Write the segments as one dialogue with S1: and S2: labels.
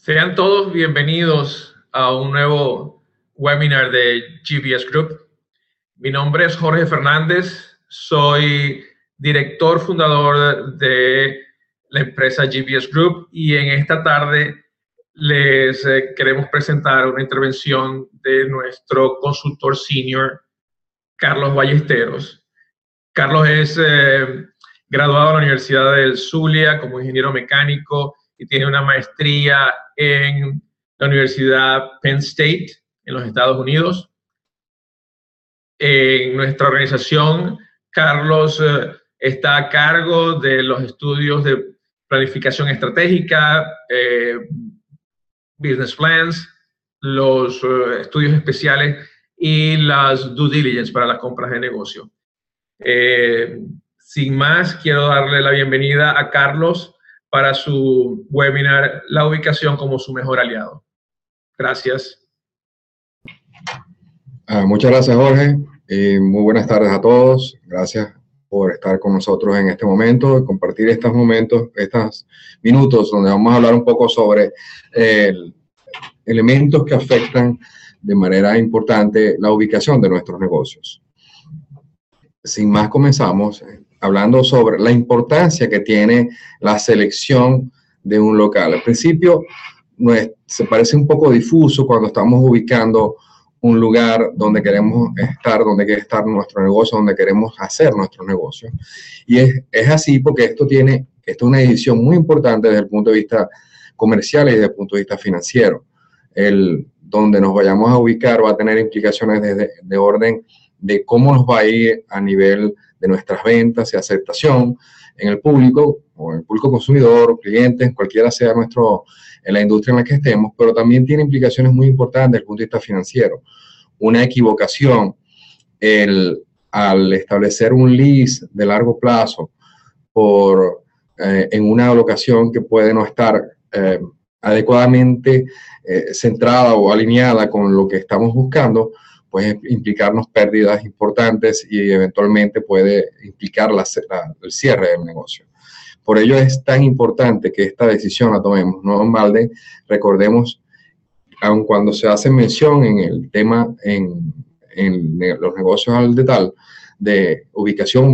S1: Sean todos bienvenidos a un nuevo webinar de GPS Group. Mi nombre es Jorge Fernández, soy director fundador de la empresa GPS Group y en esta tarde les queremos presentar una intervención de nuestro consultor senior, Carlos Ballesteros. Carlos es graduado de la Universidad del Zulia como ingeniero mecánico y tiene una maestría en la Universidad Penn State en los Estados Unidos. En nuestra organización, Carlos está a cargo de los estudios de planificación estratégica, business plans, los estudios especiales y las due diligence para las compras de negocio. Sin más, quiero darle la bienvenida a Carlos para su webinar, La ubicación como su mejor aliado. Gracias.
S2: Muchas gracias, Jorge. Muy buenas tardes a todos. Gracias por estar con nosotros en este momento y compartir estos minutos donde vamos a hablar un poco sobre elementos que afectan de manera importante la ubicación de nuestros negocios. Sin más, comenzamos hablando sobre la importancia que tiene la selección de un local. Al principio se parece un poco difuso cuando estamos ubicando un lugar donde queremos estar, donde quiere estar nuestro negocio, donde queremos hacer nuestro negocio. Y es así porque esto es una decisión muy importante desde el punto de vista comercial y desde el punto de vista financiero. Donde nos vayamos a ubicar va a tener implicaciones de orden de cómo nos va a ir a nivel de nuestras ventas y aceptación en el público, o en el público consumidor, clientes, cualquiera sea en la industria en la que estemos, pero también tiene implicaciones muy importantes desde el punto de vista financiero. Una equivocación al establecer un lease de largo plazo en una locación que puede no estar adecuadamente centrada o alineada con lo que estamos buscando, puede implicarnos pérdidas importantes y eventualmente puede implicar el cierre del negocio. Por ello es tan importante que esta decisión la tomemos. No en balde, recordemos, aun cuando se hace mención en el tema, en los negocios al detalle, de ubicación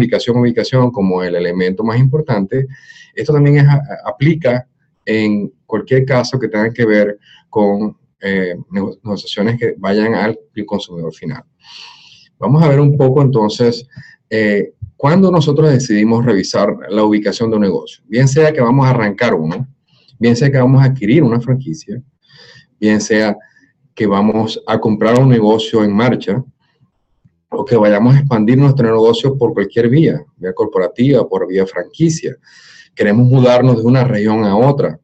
S2: como el elemento más importante, esto también aplica en cualquier caso que tenga que ver con negociaciones que vayan al consumidor final. Vamos a ver un poco entonces cuando nosotros decidimos revisar la ubicación de un negocio, bien sea que vamos a arrancar uno, bien sea que vamos a adquirir una franquicia, bien sea que vamos a comprar un negocio en marcha o que vayamos a expandir nuestro negocio por cualquier vía corporativa, por vía franquicia. Queremos mudarnos de una región a otra.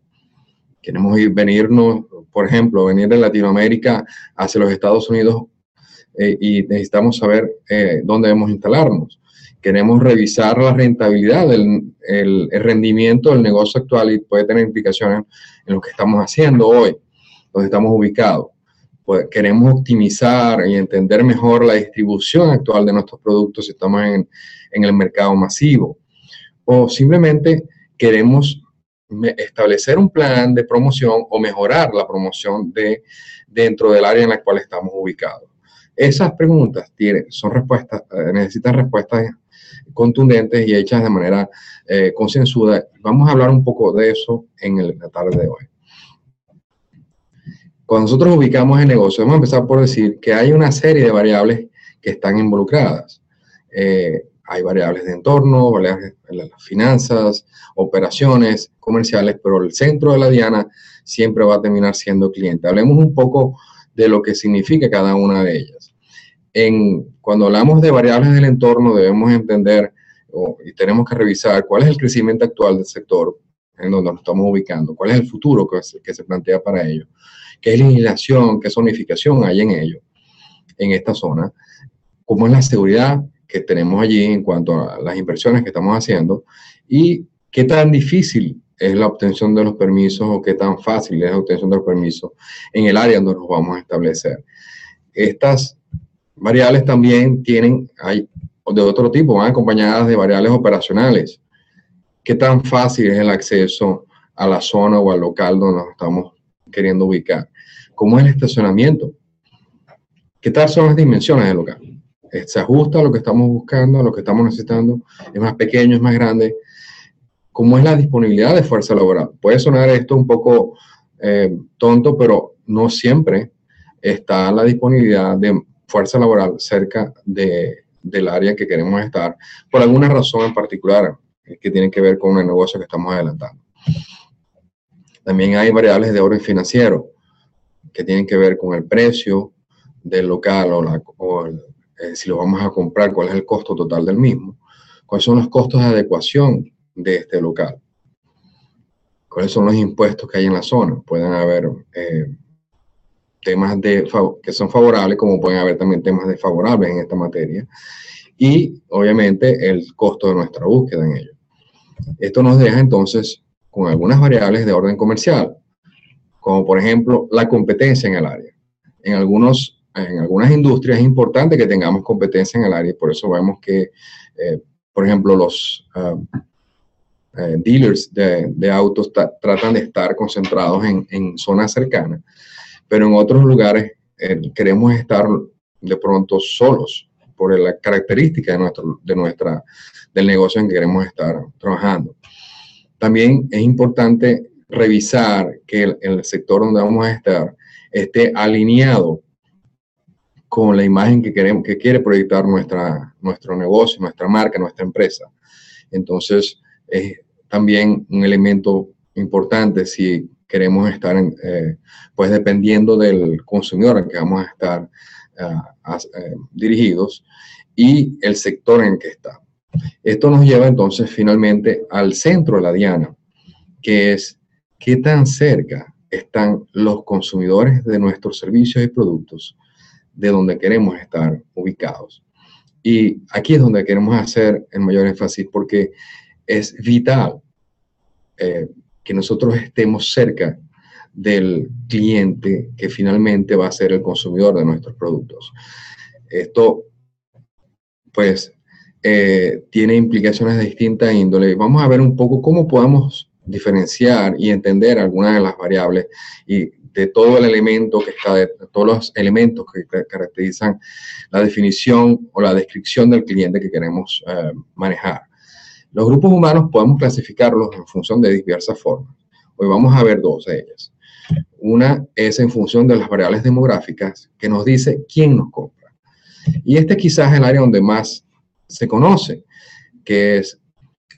S2: Queremos venirnos, por ejemplo, venir de Latinoamérica hacia los Estados Unidos y necesitamos saber dónde debemos instalarnos. Queremos revisar la rentabilidad, el rendimiento del negocio actual y puede tener implicaciones en lo que estamos haciendo hoy, donde estamos ubicados. Pues queremos optimizar y entender mejor la distribución actual de nuestros productos si estamos en el mercado masivo. O simplemente queremos establecer un plan de promoción o mejorar la promoción dentro del área en la cual estamos ubicados. Esas preguntas necesitan respuestas contundentes y hechas de manera concienzuda. Vamos a hablar un poco de eso en la tarde de hoy. Cuando nosotros ubicamos el negocio, vamos a empezar por decir que hay una serie de variables que están involucradas. Hay variables de entorno, variables de las finanzas, operaciones comerciales, pero el centro de la diana siempre va a terminar siendo cliente. Hablemos un poco de lo que significa cada una de ellas. Cuando hablamos de variables del entorno, debemos entender y tenemos que revisar cuál es el crecimiento actual del sector en donde nos estamos ubicando, cuál es el futuro que se plantea para ello, qué legislación, qué zonificación hay en ello, en esta zona, cómo es la seguridad que tenemos allí en cuanto a las inversiones que estamos haciendo y qué tan difícil es la obtención de los permisos o qué tan fácil es la obtención de los permisos en el área donde nos vamos a establecer. Estas variables también hay de otro tipo, van acompañadas de variables operacionales. ¿Qué tan fácil es el acceso a la zona o al local donde nos estamos queriendo ubicar. ¿Cómo es el estacionamiento? ¿Qué tal son las dimensiones del local? ¿Se ajusta a lo que estamos buscando, a lo que estamos necesitando? ¿Es más pequeño, es más grande? ¿Cómo es la disponibilidad de fuerza laboral? Puede sonar esto un poco tonto, pero no siempre está la disponibilidad de fuerza laboral cerca del área que queremos estar, por alguna razón en particular que tiene que ver con el negocio que estamos adelantando. También hay variables de orden financiero que tienen que ver con el precio del local si lo vamos a comprar, cuál es el costo total del mismo, cuáles son los costos de adecuación de este local, cuáles son los impuestos que hay en la zona. Pueden haber temas que son favorables, como pueden haber también temas desfavorables en esta materia, y obviamente el costo de nuestra búsqueda en ello. Esto nos deja entonces con algunas variables de orden comercial, como por ejemplo la competencia en el área. En algunas industrias es importante que tengamos competencia en el área, y por eso vemos que, por ejemplo, los dealers de autos tratan de estar concentrados en zonas cercanas, pero en otros lugares queremos estar de pronto solos por la característica del negocio en que queremos estar trabajando. También es importante revisar que el sector donde vamos a estar esté alineado con la imagen que quiere proyectar nuestro negocio, nuestra marca, nuestra empresa. Entonces, es también un elemento importante si queremos estar, pues dependiendo del consumidor al que vamos a estar dirigidos y el sector en el que está. Esto nos lleva entonces finalmente al centro de la diana, que es qué tan cerca están los consumidores de nuestros servicios y productos de donde queremos estar ubicados. Y aquí es donde queremos hacer el mayor énfasis, porque es vital que nosotros estemos cerca del cliente que finalmente va a ser el consumidor de nuestros productos. Esto, pues, tiene implicaciones de distinta índole. Vamos a ver un poco cómo podemos diferenciar y entender algunas de las variables y de todo el elemento que está, de todos los elementos que caracterizan la definición o la descripción del cliente que queremos manejar. Los grupos humanos podemos clasificarlos en función de diversas formas. Hoy vamos a ver dos de ellas. Una es en función de las variables demográficas, que nos dice quién nos compra. Y este quizás es el área donde más se conoce, que es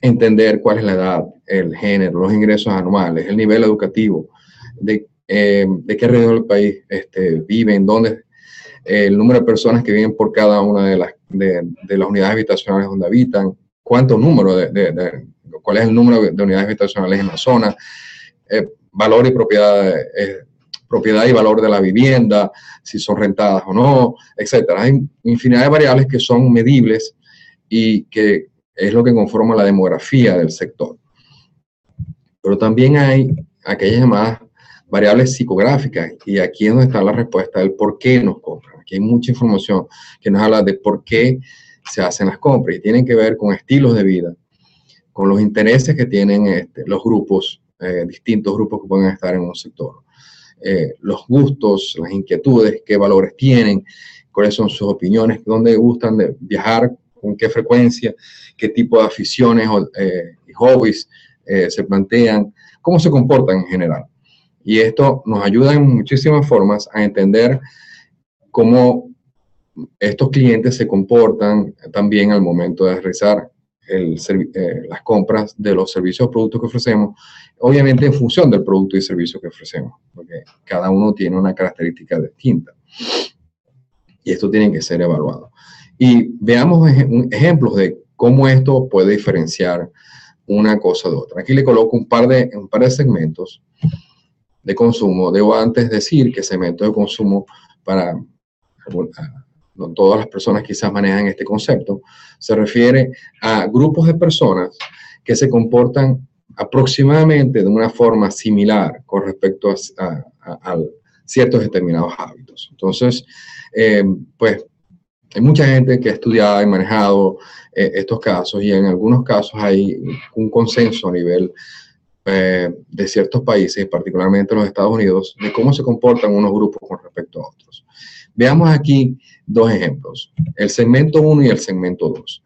S2: entender cuál es la edad, el género, los ingresos anuales, el nivel educativo, de qué región del país viven, dónde, el número de personas que viven por cada una de las unidades habitacionales donde habitan, cuál es el número de unidades habitacionales en la zona, valor y propiedad y valor de la vivienda, si son rentadas o no, etcétera. Hay infinidad de variables que son medibles y que es lo que conforma la demografía del sector. Pero también hay aquellas llamadas variables psicográficas, y aquí es donde está la respuesta del por qué nos compran. Aquí hay mucha información que nos habla de por qué se hacen las compras, y tienen que ver con estilos de vida, con los intereses que tienen los grupos, distintos grupos que pueden estar en un sector, los gustos, las inquietudes, qué valores tienen, cuáles son sus opiniones, dónde gustan de viajar, con qué frecuencia, qué tipo de aficiones y hobbies se plantean, cómo se comportan en general. Y esto nos ayuda en muchísimas formas a entender cómo estos clientes se comportan también al momento de realizar las compras de los servicios o productos que ofrecemos, obviamente en función del producto y servicio que ofrecemos, porque cada uno tiene una característica distinta. Y esto tiene que ser evaluado. Y veamos ejemplos de cómo esto puede diferenciar una cosa de otra. Aquí le coloco un par de segmentos de consumo. Debo antes decir que segmentos de consumo, para no todas las personas quizás manejan este concepto, se refiere a grupos de personas que se comportan aproximadamente de una forma similar con respecto a ciertos determinados hábitos. Entonces, pues, hay mucha gente que ha estudiado y manejado estos casos, y en algunos casos hay un consenso a nivel de ciertos países, particularmente los Estados Unidos, de cómo se comportan unos grupos con respecto a otros. Veamos aquí dos ejemplos, el segmento 1 y el segmento 2.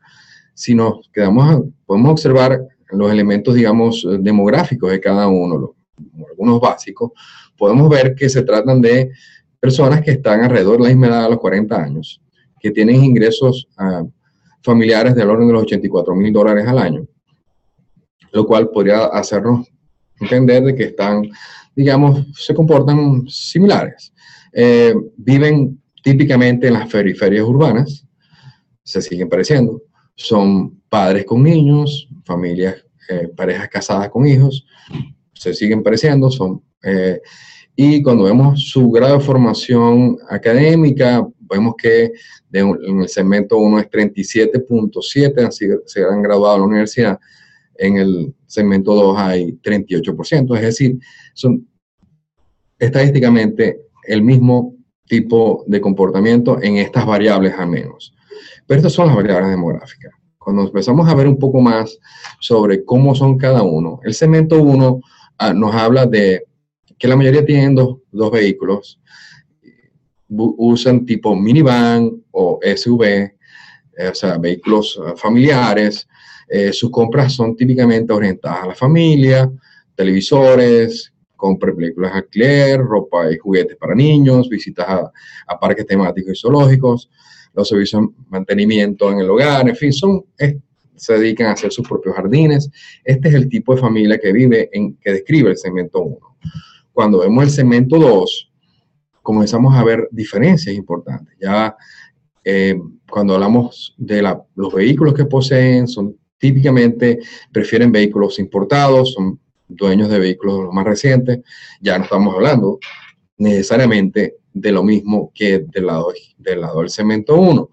S2: Si nos quedamos, podemos observar los elementos, digamos, demográficos de cada uno, algunos básicos, podemos ver que se tratan de personas que están alrededor de la misma edad de los 40 años, que tienen ingresos familiares del orden de los $84,000 al año, lo cual podría hacernos entender de que están, digamos, se comportan similares. Viven típicamente en las periferias urbanas, se siguen pareciendo. Son padres con niños, familias, parejas casadas con hijos, se siguen pareciendo. Y cuando vemos su grado de formación académica, vemos que en el segmento 1 es 37.7, se han graduado en la universidad. En el segmento 2 hay 38%, es decir, son estadísticamente el mismo tipo de comportamiento en estas variables al menos. Pero estas son las variables demográficas. Cuando empezamos a ver un poco más sobre cómo son cada uno, el segmento 1 nos habla de que la mayoría tienen dos vehículos, usan tipo minivan o SUV, o sea, vehículos familiares. Sus compras son típicamente orientadas a la familia, televisores, compra de películas alquiler, ropa y juguetes para niños, visitas a parques temáticos y zoológicos, los servicios de mantenimiento en el hogar, en fin, se dedican a hacer sus propios jardines. Este es el tipo de familia que vive, que describe el segmento 1. Cuando vemos el segmento 2, comenzamos a ver diferencias importantes. Ya cuando hablamos de los vehículos que poseen, típicamente prefieren vehículos importados, son dueños de vehículos los más recientes. Ya no estamos hablando necesariamente de lo mismo que del lado del segmento 1,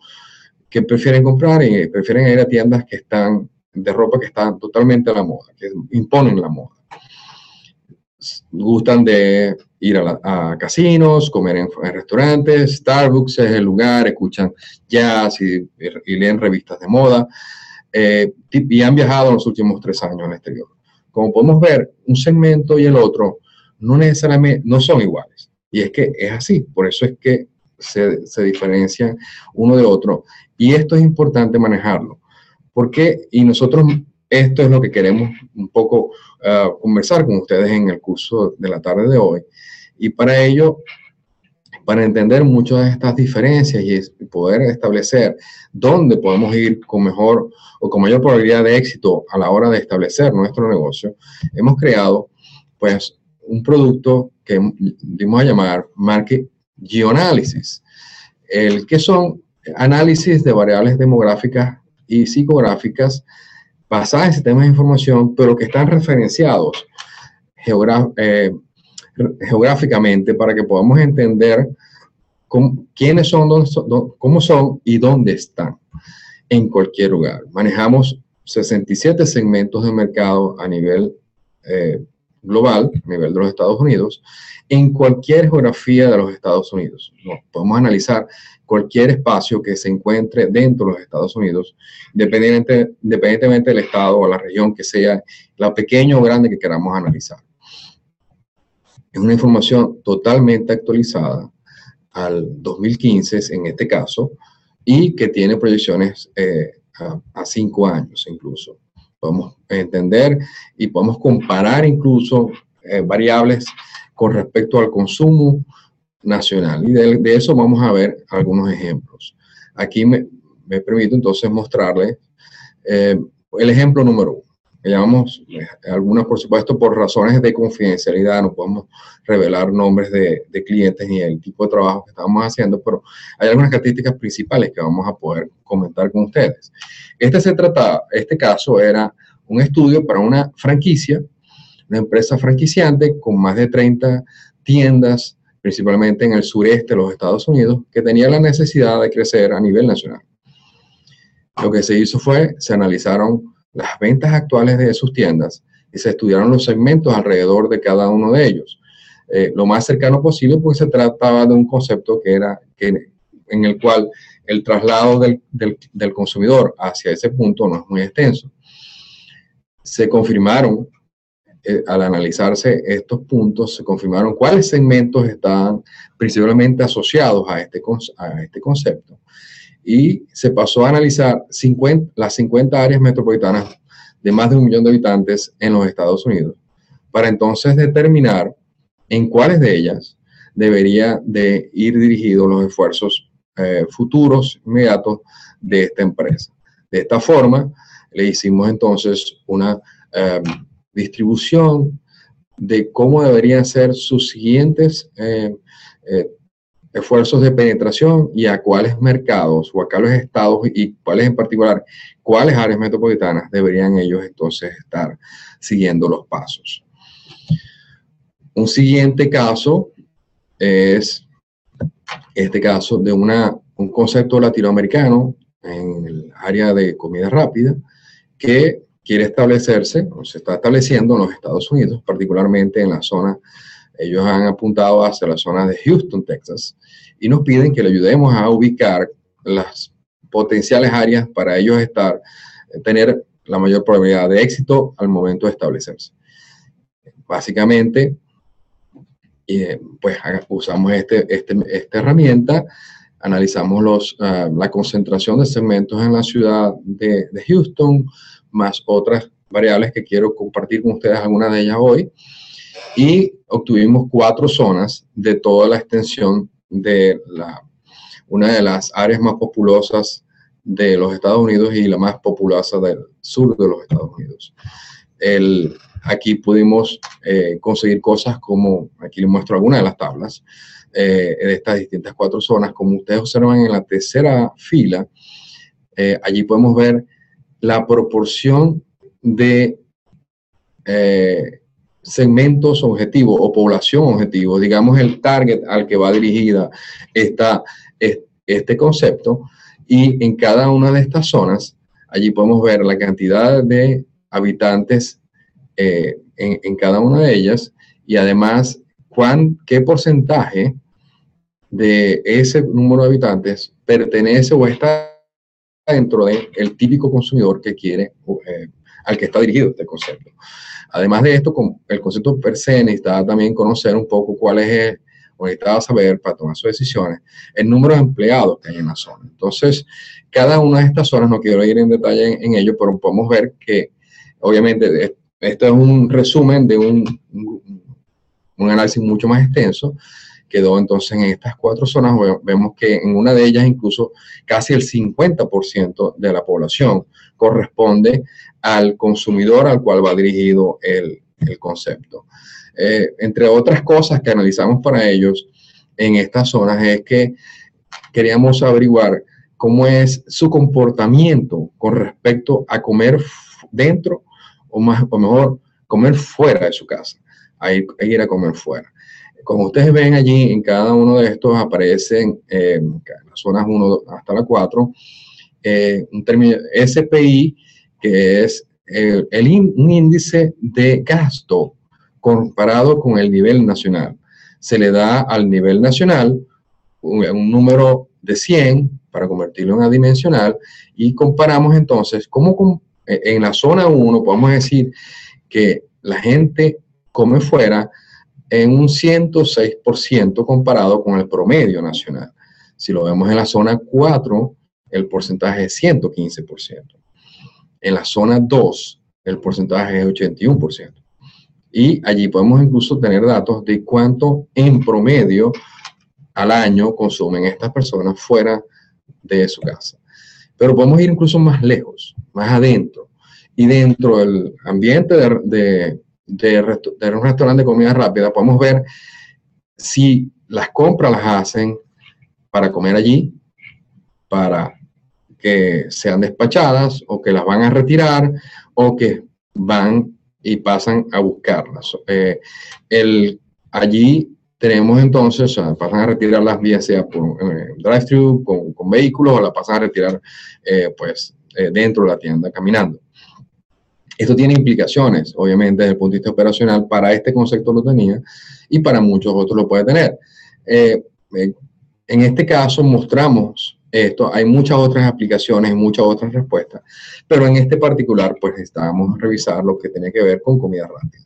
S2: que prefieren comprar y prefieren ir a tiendas que están de ropa que están totalmente a la moda, que imponen la moda. Gustan de ir a casinos, comer en restaurantes, Starbucks es el lugar, escuchan jazz y leen revistas de moda, y han viajado en los últimos 3 años al exterior. Como podemos ver, un segmento y el otro no necesariamente no son iguales. Y es que es así, por eso es que se diferencian uno del otro. Y esto es importante manejarlo. Porque, y nosotros, esto es lo que queremos un poco conversar con ustedes en el curso de la tarde de hoy. Y para ello, para entender muchas de estas diferencias y poder establecer dónde podemos ir con mejor o con mayor probabilidad de éxito a la hora de establecer nuestro negocio, hemos creado pues un producto que dimos a llamar Market Geoanalysis, el que son análisis de variables demográficas y psicográficas basadas en sistemas de información, pero que están referenciados geográficamente para que podamos entender quiénes son, cómo son y dónde están en cualquier lugar. Manejamos 67 segmentos de mercado a nivel global, a nivel de los Estados Unidos, en cualquier geografía de los Estados Unidos. Podemos analizar cualquier espacio que se encuentre dentro de los Estados Unidos, independientemente del estado o la región que sea, la pequeña o grande que queramos analizar. Es una información totalmente actualizada al 2015 en este caso, y que tiene proyecciones a 5 años incluso. Podemos entender y podemos comparar incluso variables con respecto al consumo nacional. Y de eso vamos a ver algunos ejemplos. Aquí me permito entonces mostrarles el ejemplo número 1. Que llamamos algunas, por supuesto, por razones de confidencialidad, no podemos revelar nombres de clientes ni el tipo de trabajo que estamos haciendo, pero hay algunas características principales que vamos a poder comentar con ustedes. Este caso era un estudio para una franquicia, una empresa franquiciante con más de 30 tiendas, principalmente en el sureste de los Estados Unidos, que tenía la necesidad de crecer a nivel nacional. Lo que se hizo fue, se analizaron las ventas actuales de sus tiendas y se estudiaron los segmentos alrededor de cada uno de ellos. Lo más cercano posible, porque se trataba de un concepto en el cual el traslado del consumidor hacia ese punto no es muy extenso. Se confirmaron al analizarse estos puntos, se confirmaron cuáles segmentos estaban principalmente asociados a este concepto. Y se pasó a analizar las 50 áreas metropolitanas de más de 1 millón de habitantes en los Estados Unidos, para entonces determinar en cuáles de ellas debería de ir dirigidos los esfuerzos futuros, inmediatos de esta empresa. De esta forma, le hicimos entonces una distribución de cómo deberían ser sus siguientes esfuerzos de penetración y a cuáles mercados o a cuáles estados y cuáles en particular, cuáles áreas metropolitanas deberían ellos entonces estar siguiendo los pasos. Un siguiente caso es este caso de un concepto latinoamericano en el área de comida rápida que quiere establecerse, o se está estableciendo en los Estados Unidos, particularmente en la zona. Ellos han apuntado hacia la zona de Houston, Texas, y nos piden que le ayudemos a ubicar las potenciales áreas para ellos tener la mayor probabilidad de éxito al momento de establecerse. Básicamente, pues usamos esta herramienta, analizamos la concentración de segmentos en la ciudad de Houston, más otras variables que quiero compartir con ustedes, algunas de ellas hoy, y obtuvimos 4 zonas de toda la extensión de una de las áreas más populosas de los Estados Unidos y la más populosa del sur de los Estados Unidos. Aquí pudimos conseguir cosas como, aquí les muestro algunas de las tablas de estas distintas 4 zonas. Como ustedes observan en la tercera fila, allí podemos ver la proporción de segmentos objetivos o población objetivo, digamos el target al que va dirigida este concepto, y en cada una de estas zonas, allí podemos ver la cantidad de habitantes en cada una de ellas, y además qué porcentaje de ese número de habitantes pertenece o está dentro del típico consumidor que quiere, al que está dirigido este concepto. Además de esto, el concepto per se necesitaba también conocer un poco cuál es, o necesitaba saber para tomar sus decisiones, el número de empleados que hay en la zona. Entonces, cada una de estas zonas, no quiero ir en detalle en ello, pero podemos ver que, obviamente, esto es un resumen de un análisis mucho más extenso. Quedó entonces en estas 4 zonas. Vemos que en una de ellas incluso casi el 50% de la población corresponde al consumidor al cual va dirigido el concepto. Entre otras cosas que analizamos para ellos en estas zonas es que queríamos averiguar cómo es su comportamiento con respecto a comer dentro o mejor, comer fuera de su casa, a ir a comer fuera. Como ustedes ven allí, en cada uno de estos aparecen en las zonas 1 hasta la 4, un término SPI, que es un índice de gasto comparado con el nivel nacional. Se le da al nivel nacional un número de 100 para convertirlo en adimensional, y comparamos entonces cómo en la zona 1 podemos decir que la gente come fuera en un 106% comparado con el promedio nacional. Si lo vemos en la zona 4, el porcentaje es 115%. En la zona 2, el porcentaje es 81%. Y allí podemos incluso tener datos de cuánto en promedio al año consumen estas personas fuera de su casa. Pero podemos ir incluso más lejos, más adentro. Y dentro del ambiente de un restaurante de comida rápida, podemos ver si las compras las hacen para comer allí, para que sean despachadas, o que las van a retirar, o que van y pasan a buscarlas. Allí tenemos entonces, pasan a retirarlas bien sea por drive-thru, con vehículos, o las pasan a retirar dentro de la tienda caminando. Esto tiene implicaciones, obviamente, desde el punto de vista operacional. Para este concepto lo tenía, y para muchos otros lo puede tener. En este caso mostramos esto. Hay muchas otras aplicaciones, muchas otras respuestas, pero en este particular, pues necesitábamos revisar lo que tenía que ver con comida rápida.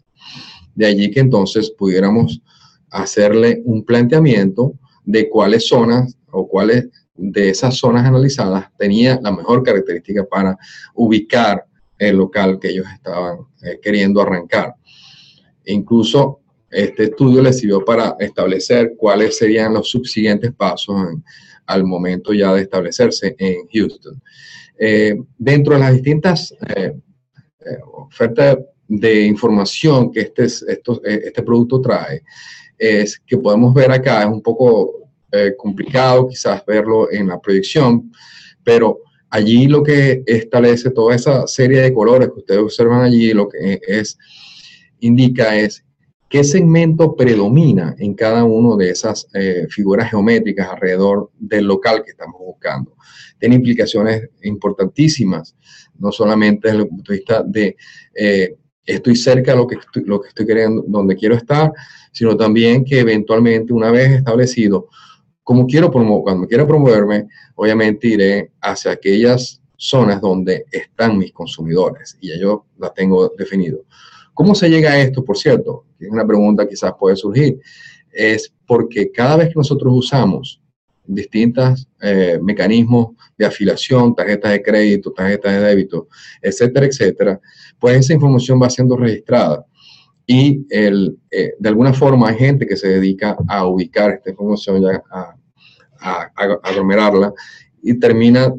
S2: De allí que entonces pudiéramos hacerle un planteamiento de cuáles zonas o cuáles de esas zonas analizadas tenía la mejor característica para ubicar el local que ellos estaban queriendo arrancar. Incluso este estudio les sirvió para establecer cuáles serían los subsiguientes pasos al momento ya de establecerse en Houston. Dentro de las distintas ofertas de información que este producto trae, es que podemos ver acá, es un poco complicado quizás verlo en la proyección, pero allí lo que establece toda esa serie de colores que ustedes observan allí, lo que indica es qué segmento predomina en cada una de esas figuras geométricas alrededor del local que estamos buscando. Tiene implicaciones importantísimas, no solamente desde el punto de vista de estoy cerca de lo que estoy queriendo, donde quiero estar, sino también que eventualmente una vez establecido, cuando quiero promoverme, obviamente iré hacia aquellas zonas donde están mis consumidores y ya yo las tengo definido. ¿Cómo se llega a esto, por cierto? Es una pregunta que quizás puede surgir. Es porque cada vez que nosotros usamos distintos mecanismos de afiliación, tarjetas de crédito, tarjetas de débito, etcétera, etcétera, pues esa información va siendo registrada. Y de alguna forma hay gente que se dedica a ubicar esta información, ya a aglomerarla y termina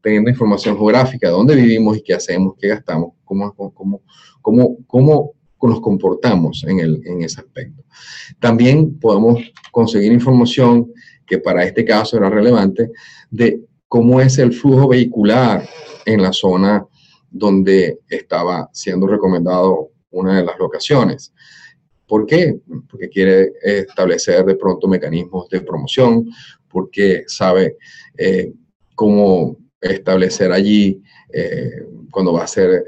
S2: teniendo información geográfica de dónde vivimos y qué hacemos, qué gastamos, cómo nos comportamos en ese aspecto. También podemos conseguir información que para este caso era relevante de cómo es el flujo vehicular en la zona donde estaba siendo recomendado una de las locaciones. ¿Por qué? Porque quiere establecer de pronto mecanismos de promoción, porque sabe cómo establecer allí cuando va a hacer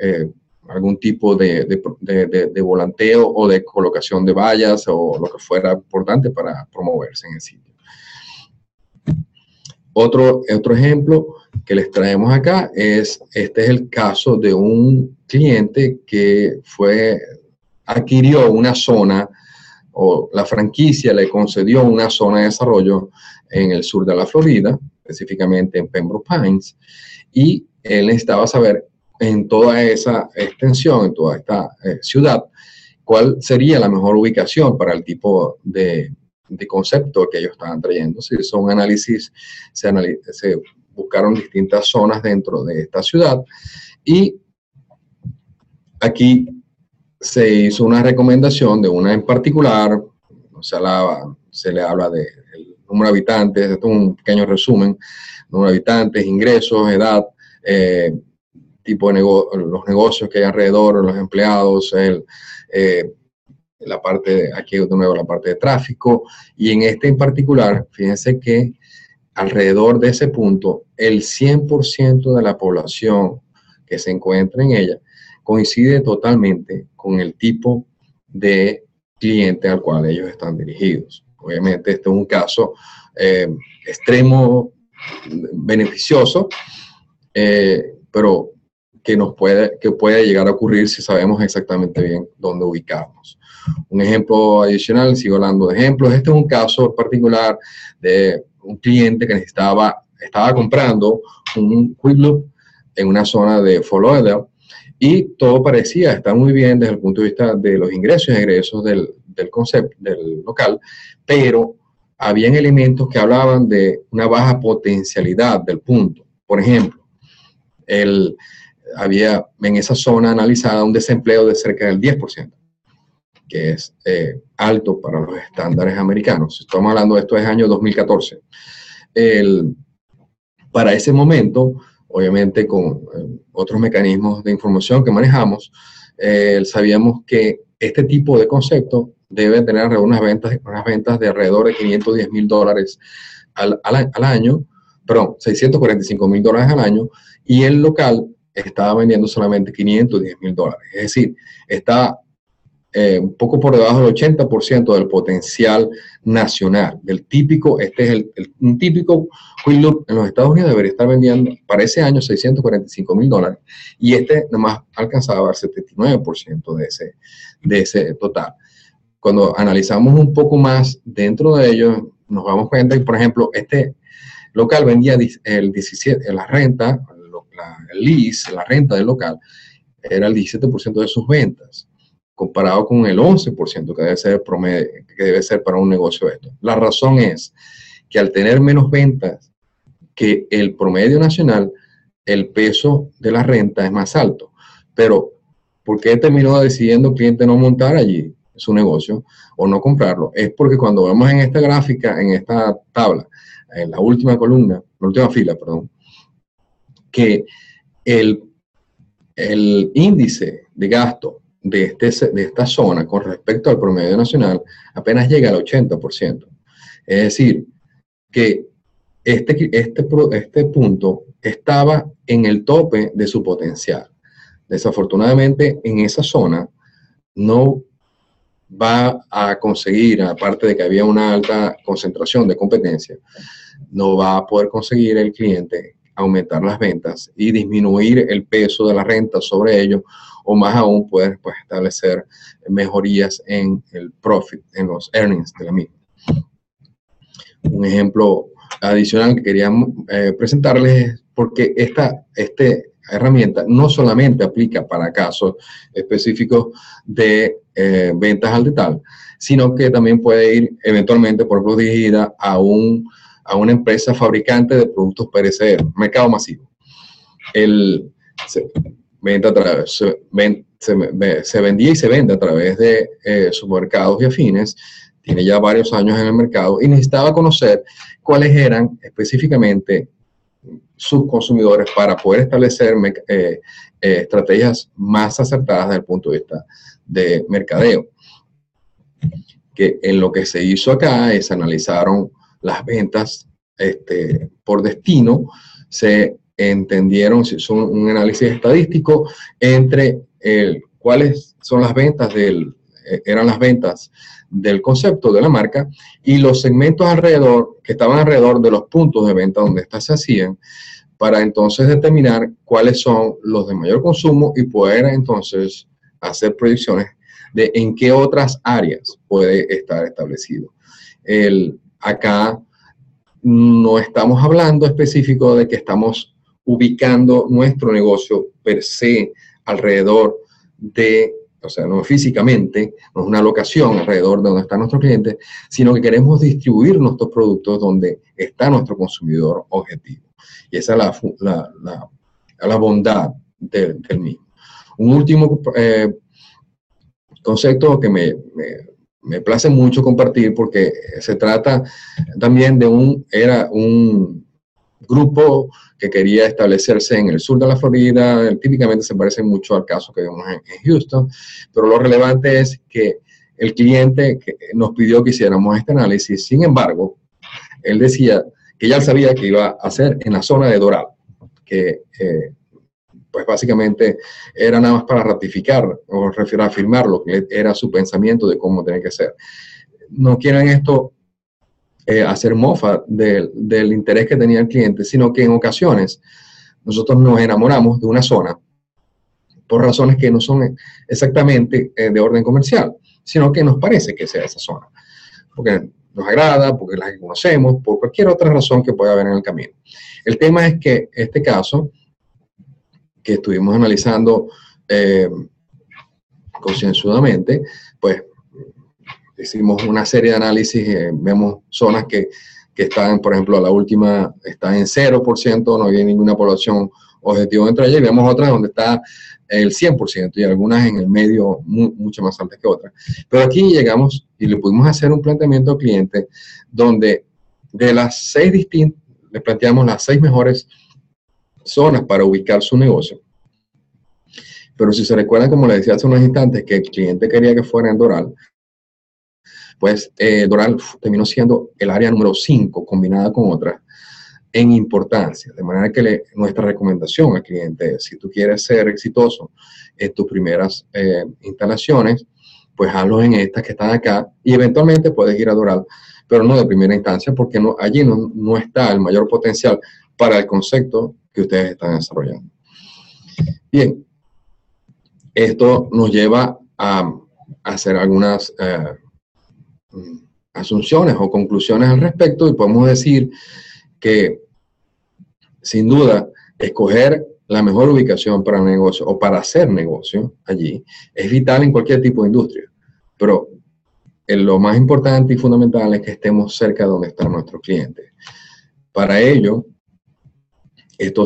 S2: algún tipo de volanteo o de colocación de vallas o lo que fuera importante para promoverse en el sitio. Otro ejemplo que les traemos acá este es el caso de un cliente que adquirió una zona o la franquicia le concedió una zona de desarrollo en el sur de la Florida, específicamente en Pembroke Pines, y él necesitaba saber en toda esa extensión, en toda esta ciudad, cuál sería la mejor ubicación para el tipo de concepto que ellos estaban trayendo. Si hizo un análisis, se buscaron distintas zonas dentro de esta ciudad y aquí se hizo una recomendación de una en particular, se le habla del número de habitantes, esto es un pequeño resumen, número de habitantes, ingresos, edad, tipo de los negocios que hay alrededor, los empleados, la parte, aquí de nuevo la parte de tráfico, y en este en particular, fíjense que alrededor de ese punto, el 100% de la población que se encuentra en ella coincide totalmente con el tipo de cliente al cual ellos están dirigidos. Obviamente este es un caso extremo, beneficioso, pero que puede llegar a ocurrir si sabemos exactamente bien dónde ubicarnos. Un ejemplo adicional, sigo hablando de ejemplos, este es un caso particular de un cliente que estaba comprando un Quick Loop en una zona de Fort Lauderdale y todo parecía estar muy bien desde el punto de vista de los ingresos y egresos del concepto, del local, pero habían elementos que hablaban de una baja potencialidad del punto. Por ejemplo, había en esa zona analizada un desempleo de cerca del 10%, que es alto para los estándares americanos. Estamos hablando de esto es año 2014. Para ese momento, obviamente con otros mecanismos de información que manejamos, sabíamos que este tipo de concepto debe tener unas ventas de alrededor de $510,000 al año, perdón, $645,000 al año, y el local estaba vendiendo solamente $510,000. Es decir, está un poco por debajo del 80% del potencial nacional, del típico, este es un típico Quick Loop en los Estados Unidos debería estar vendiendo para ese año $645,000 y este nomás alcanzaba el 79% de ese total. Cuando analizamos un poco más dentro de ello, nos damos cuenta que, por ejemplo, este local vendía el 17%, la renta, el lease, la renta del local, era el 17% de sus ventas, comparado con el 11% que debe ser promedio, que debe ser para un negocio esto. La razón es que al tener menos ventas que el promedio nacional, el peso de la renta es más alto. Pero, ¿por qué terminó decidiendo el cliente no montar allí su negocio o no comprarlo? Es porque cuando vemos en esta gráfica, en esta tabla, en la última columna, la última fila, perdón, que el índice de gasto de esta zona con respecto al promedio nacional apenas llega al 80%. Es decir, que este punto estaba en el tope de su potencial. Desafortunadamente, en esa zona no va a conseguir, aparte de que había una alta concentración de competencia, no va a poder conseguir el cliente aumentar las ventas y disminuir el peso de la renta sobre ello, o más aún poder pues, establecer mejorías en el profit, en los earnings de la misma. Un ejemplo adicional que quería presentarles es porque esta herramienta no solamente aplica para casos específicos de ventas al detalle, sino que también puede ir eventualmente por dirigida a una empresa fabricante de productos perecederos, mercado masivo. Se vendía y se vende a través de supermercados y afines, tiene ya varios años en el mercado y necesitaba conocer cuáles eran específicamente sus consumidores para poder establecer estrategias más acertadas desde el punto de vista de mercadeo. Que en lo que se hizo acá es analizaron las ventas por destino, se entendieron, se hizo un análisis estadístico entre cuáles son las ventas eran las ventas del concepto de la marca y los segmentos alrededor, que estaban alrededor de los puntos de venta donde estas se hacían, para entonces determinar cuáles son los de mayor consumo y poder entonces hacer proyecciones de en qué otras áreas puede estar establecido. Acá no estamos hablando específico de que estamos ubicando nuestro negocio per se alrededor de, o sea, no físicamente, no es una locación alrededor de donde está nuestro cliente, sino que queremos distribuir nuestros productos donde está nuestro consumidor objetivo. Y esa es la bondad del mismo. Un último concepto que me place mucho compartir porque se trata también de un grupo que quería establecerse en el sur de la Florida. Típicamente se parece mucho al caso que vemos en Houston, pero lo relevante es que el cliente nos pidió que hiciéramos este análisis. Sin embargo, él decía que ya sabía que iba a hacer en la zona de Doral, que pues básicamente era nada más para ratificar o reafirmar lo que era su pensamiento de cómo tenía que ser. No quieren esto hacer mofa del interés que tenía el cliente, sino que en ocasiones nosotros nos enamoramos de una zona por razones que no son exactamente de orden comercial, sino que nos parece que sea esa zona, porque nos agrada, porque la conocemos, por cualquier otra razón que pueda haber en el camino. El tema es que este caso que estuvimos analizando concienzudamente, pues hicimos una serie de análisis, vemos zonas que están, por ejemplo, la última está en 0%, no hay ninguna población objetivo entre ellas, y vemos otras donde está el 100% y algunas en el medio mucho más altas que otras. Pero aquí llegamos y le pudimos hacer un planteamiento al cliente donde de las 6 distintas, le planteamos las 6 mejores zonas para ubicar su negocio. Pero si se recuerdan, como les decía hace unos instantes, que el cliente quería que fuera en Doral, pues Doral terminó siendo el área número 5 combinada con otras en importancia. De manera que nuestra recomendación al cliente es, si tú quieres ser exitoso en tus primeras instalaciones, pues hazlos en estas que están acá y eventualmente puedes ir a Doral, pero no de primera instancia porque no, allí no está el mayor potencial para el concepto que ustedes están desarrollando. Bien, esto nos lleva a hacer algunas asunciones o conclusiones al respecto y podemos decir que sin duda escoger la mejor ubicación para el negocio o para hacer negocio allí es vital en cualquier tipo de industria, pero lo más importante y fundamental es que estemos cerca de donde están nuestros clientes. Para ello, esta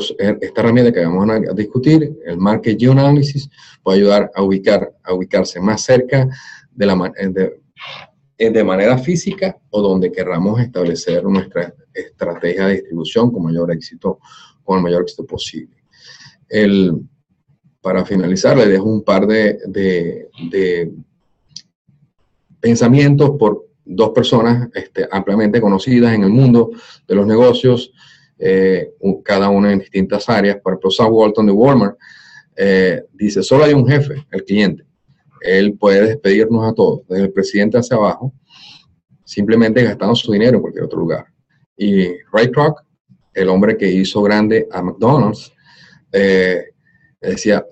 S2: herramienta que vamos a discutir, el Market Geoanalysis, puede ayudar a ubicarse más cerca de manera física o donde querramos establecer nuestra estrategia de distribución con el mayor éxito posible. Para finalizar, les dejo un par de pensamientos por dos personas ampliamente conocidas en el mundo de los negocios, cada una en distintas áreas. Por ejemplo, Sam Walton de Walmart dice, solo hay un jefe, el cliente. Él puede despedirnos a todos, desde el presidente hacia abajo, simplemente gastando su dinero en cualquier otro lugar. Y Ray Kroc, el hombre que hizo grande a McDonald's, decía,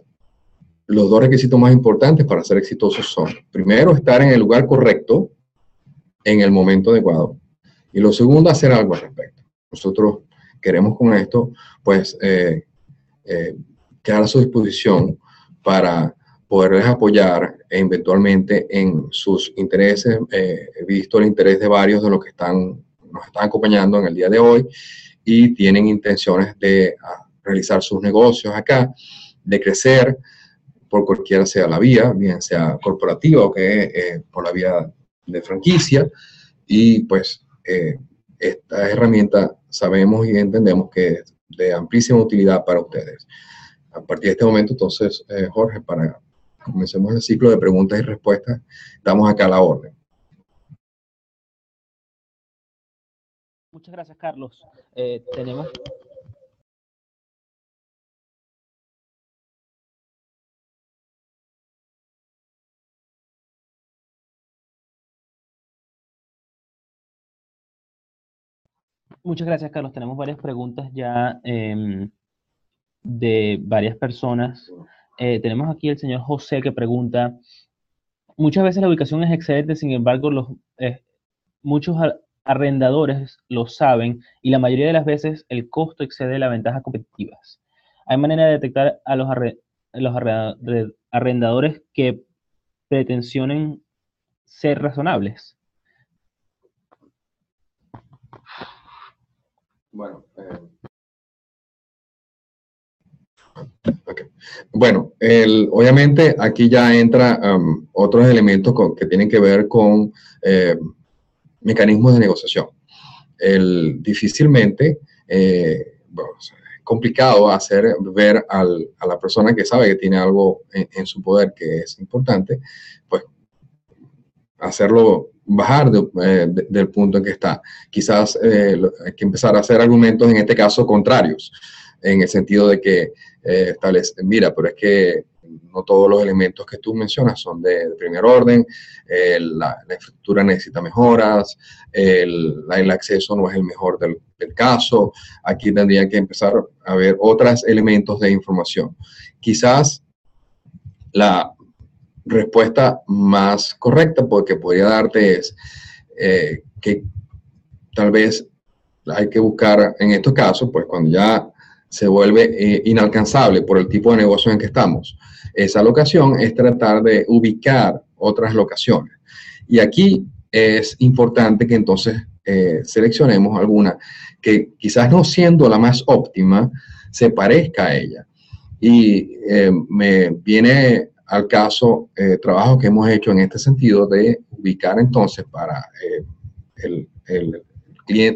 S2: los dos requisitos más importantes para ser exitosos son, primero, estar en el lugar correcto, en el momento adecuado, y lo segundo, hacer algo al respecto. Nosotros queremos con esto, pues, quedar a su disposición para poderles apoyar eventualmente en sus intereses. He visto el interés de varios de los que nos están acompañando en el día de hoy y tienen intenciones de realizar sus negocios acá, de crecer por cualquiera sea la vía, bien sea corporativa o que por la vía de franquicia. Y pues esta herramienta sabemos y entendemos que es de amplísima utilidad para ustedes. A partir de este momento, entonces, Jorge, para comencemos el ciclo de preguntas y respuestas, estamos acá a la orden.
S3: Muchas gracias, Carlos. Tenemos... Muchas gracias, Carlos. Tenemos varias preguntas ya de varias personas. Tenemos aquí el señor José que pregunta, muchas veces la ubicación es excelente, sin embargo, muchos arrendadores lo saben y la mayoría de las veces el costo excede las ventajas competitivas. ¿Hay manera de detectar a los arrendadores que pretensionen ser razonables?
S2: Bueno, okay. Bueno, obviamente aquí ya entra otros elementos que tienen que ver con mecanismos de negociación. Difícilmente, bueno, es complicado hacer ver a la persona que sabe que tiene algo en su poder que es importante, pues hacerlo bajar del punto en que está. Quizás hay que empezar a hacer argumentos, en este caso, contrarios, en el sentido de que mira, pero es que no todos los elementos que tú mencionas son de primer orden, la infraestructura necesita mejoras, el acceso no es el mejor del caso, aquí tendría que empezar a ver otros elementos de información. Quizás la respuesta más correcta porque podría darte es que tal vez hay que buscar en estos casos, pues cuando ya se vuelve inalcanzable por el tipo de negocio en que estamos, esa locación es tratar de ubicar otras locaciones. Y aquí es importante que entonces seleccionemos alguna que quizás no siendo la más óptima, se parezca a ella. Y me viene al caso trabajo que hemos hecho en este sentido de ubicar entonces para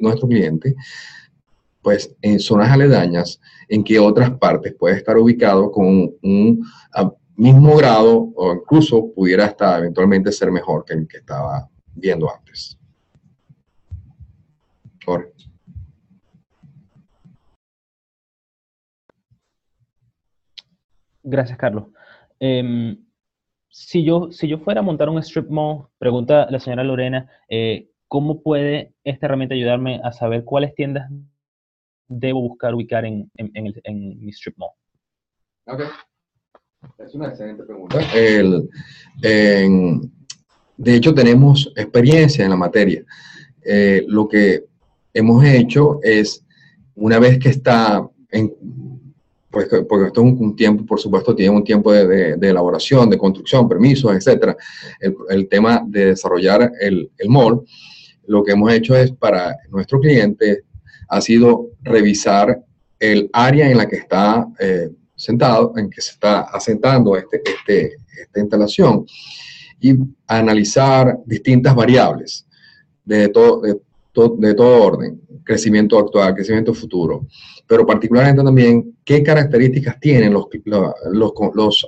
S2: nuestro cliente, pues en zonas aledañas en que otras partes puede estar ubicado con un mismo grado o incluso pudiera hasta eventualmente ser mejor que el que estaba viendo antes. Jorge.
S3: Gracias, Carlos. si yo fuera a montar un strip mall, pregunta la señora Lorena, ¿cómo puede esta herramienta ayudarme a saber cuáles tiendas debo buscar ubicar en mi strip mall?
S2: Okay. Es una excelente pregunta. De hecho, tenemos experiencia en la materia. Lo que hemos hecho es, una vez que está pues, porque esto es un tiempo, por supuesto, tiene un tiempo de elaboración, de construcción, permisos, etcétera. El tema de desarrollar el mall, lo que hemos hecho es para nuestro cliente ha sido revisar el área en la que está sentado, en que se está asentando esta instalación y analizar distintas variables de todo orden, crecimiento actual, crecimiento futuro, pero particularmente también qué características tienen los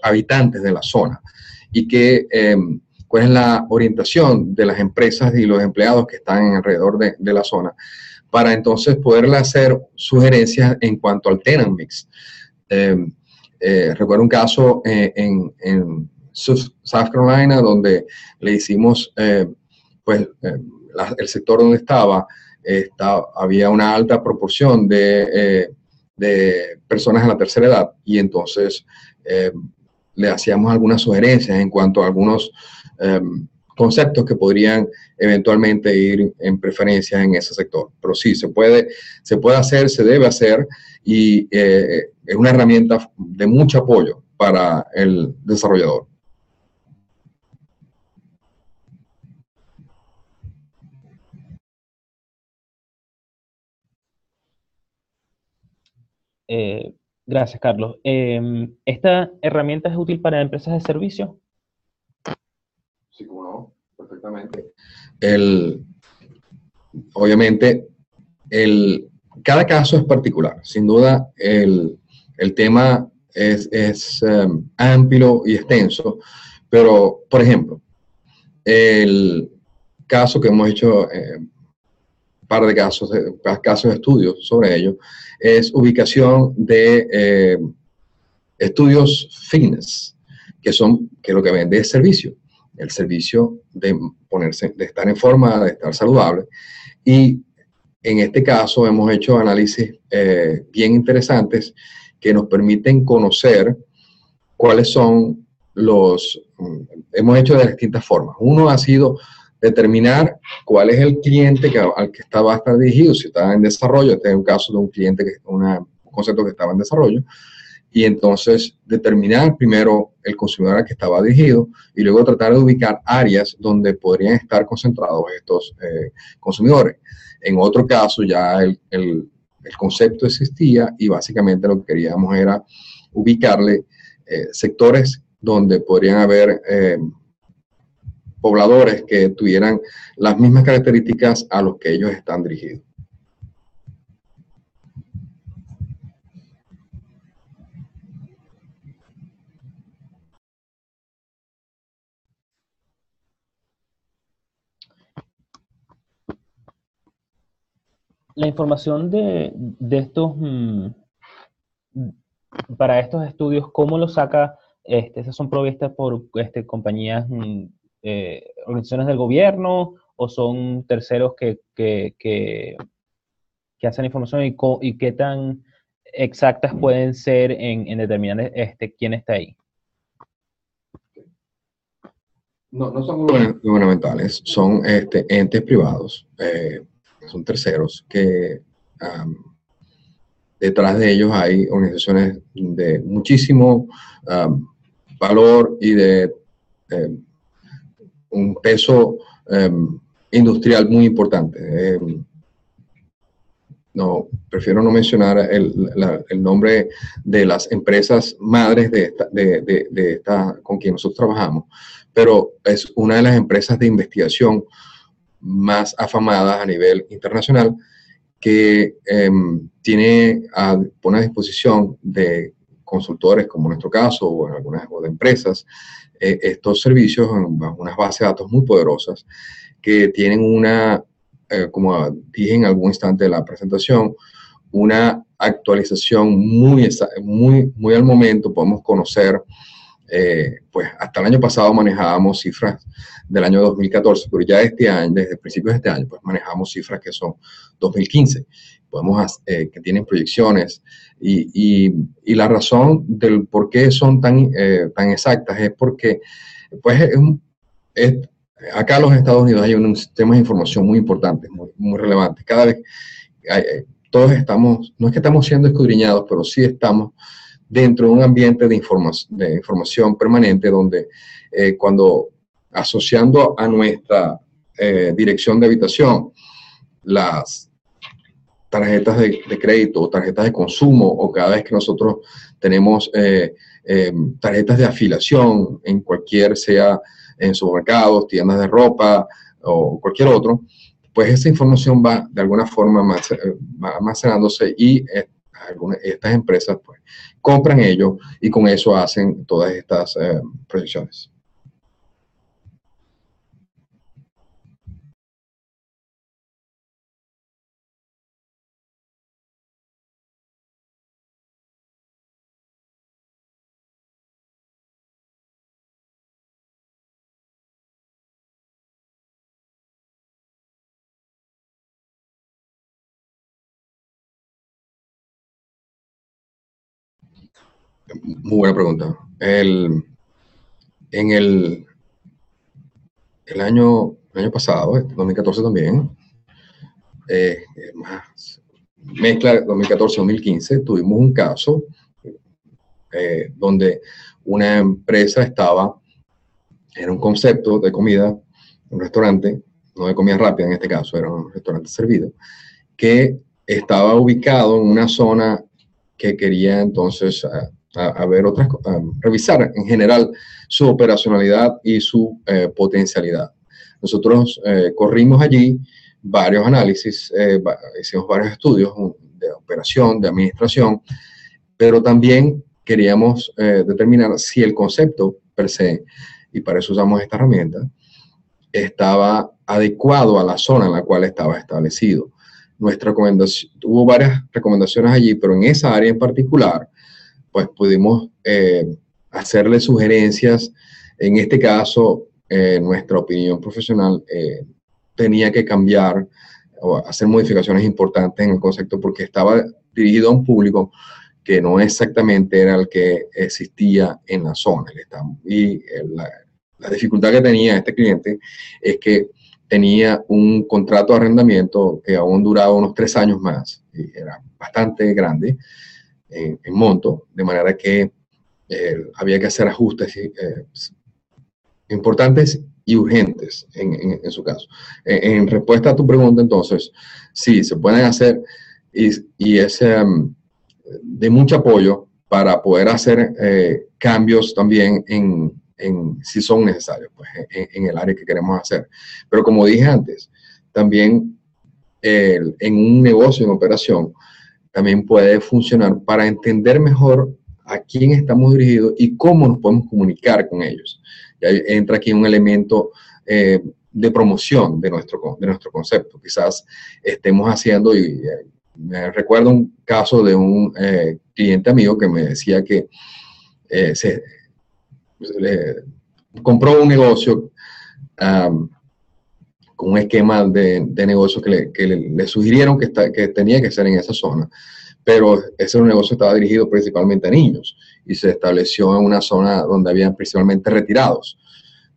S2: habitantes de la zona y cuál es la orientación de las empresas y los empleados que están alrededor de la zona, para entonces poderle hacer sugerencias en cuanto al tenant mix. Recuerdo un caso en South Carolina donde le hicimos, el sector donde había una alta proporción de personas en la tercera edad y entonces le hacíamos algunas sugerencias en cuanto a algunos conceptos que podrían eventualmente ir en preferencia en ese sector. Pero sí, se puede hacer, se debe hacer y es una herramienta de mucho apoyo para el desarrollador.
S3: Gracias, Carlos. ¿Esta herramienta es útil para empresas de servicio?
S2: Sí, como no, perfectamente. Obviamente, cada caso es particular. Sin duda, el tema es amplio y extenso, pero, por ejemplo, el caso que hemos hecho, par de casos de estudios sobre ello, es ubicación de estudios fitness, que lo que vende es servicio. El servicio de estar en forma, de estar saludable. Y en este caso hemos hecho análisis bien interesantes que nos permiten conocer cuáles son hemos hecho de distintas formas. Uno ha sido determinar cuál es el cliente al que va a estar dirigido, si está en desarrollo. Este es un caso de un cliente, un concepto que estaba en desarrollo, y entonces determinar primero el consumidor al que estaba dirigido y luego tratar de ubicar áreas donde podrían estar concentrados estos consumidores. En otro caso ya el concepto existía y básicamente lo que queríamos era ubicarle sectores donde podrían haber pobladores que tuvieran las mismas características a los que ellos están dirigidos.
S3: La información de estos, para estos estudios, ¿cómo lo saca? ¿Esas son provistas por compañías, organizaciones del gobierno o son terceros que hacen información y qué tan exactas pueden ser en determinar quién está ahí?
S2: No son gubernamentales, son entes privados, son terceros que detrás de ellos hay organizaciones de muchísimo valor y de un peso industrial muy importante. Prefiero no mencionar el nombre de las empresas madres de esta con quien nosotros trabajamos, pero es una de las empresas de investigación más afamadas a nivel internacional que pone a disposición de consultores, como en nuestro caso, o de empresas, estos servicios en unas bases de datos muy poderosas que tienen como dije en algún instante de la presentación, una actualización muy al momento. Podemos conocer pues hasta el año pasado manejábamos cifras del año 2014, pero ya este año, desde principios de este año, pues manejamos cifras que son 2015, que tienen proyecciones, y la razón del por qué son tan exactas es porque, pues, acá en los Estados Unidos hay un sistema de información muy importante, muy relevante. Cada vez todos estamos, no es que estamos siendo escudriñados, pero sí estamos dentro de un ambiente de información permanente donde cuando asociando a nuestra dirección de habitación las tarjetas de crédito o tarjetas de consumo, o cada vez que nosotros tenemos tarjetas de afiliación en cualquier, sea en supermercados, tiendas de ropa o cualquier otro, pues esa información va de alguna forma almacenándose, y estas empresas pues compran ello y con eso hacen todas estas proyecciones. Muy buena pregunta. En el año pasado, 2014 también, mezcla 2014-2015, tuvimos un caso donde una empresa era un concepto de comida, un restaurante, no de comida rápida en este caso, era un restaurante servido, que estaba ubicado en una zona que quería entonces revisar en general su operacionalidad y su potencialidad. Nosotros corrimos allí varios análisis, hicimos varios estudios de operación, de administración, pero también queríamos determinar si el concepto per se, y para eso usamos esta herramienta, estaba adecuado a la zona en la cual estaba establecido. Hubo varias recomendaciones allí, pero en esa área en particular, pues pudimos hacerle sugerencias. En este caso, nuestra opinión profesional tenía que cambiar o hacer modificaciones importantes en el concepto, porque estaba dirigido a un público que no exactamente era el que existía en la zona. Y la dificultad que tenía este cliente es que tenía un contrato de arrendamiento que aún duraba unos 3 años más, y era bastante grande en monto, de manera que había que hacer ajustes importantes y urgentes en su caso. En respuesta a tu pregunta, entonces, sí, se pueden hacer, y es de mucho apoyo para poder hacer cambios también si son necesarios, pues, en el área que queremos hacer. Pero como dije antes, también en un negocio, en operación, también puede funcionar para entender mejor a quién estamos dirigidos y cómo nos podemos comunicar con ellos. Y ahí entra aquí un elemento de promoción de nuestro concepto. Quizás estemos haciendo, y me recuerdo un caso de un cliente amigo que me decía que compró un negocio con un esquema de negocio que le sugirieron que tenía que ser en esa zona, pero ese negocio estaba dirigido principalmente a niños y se estableció en una zona donde habían principalmente retirados,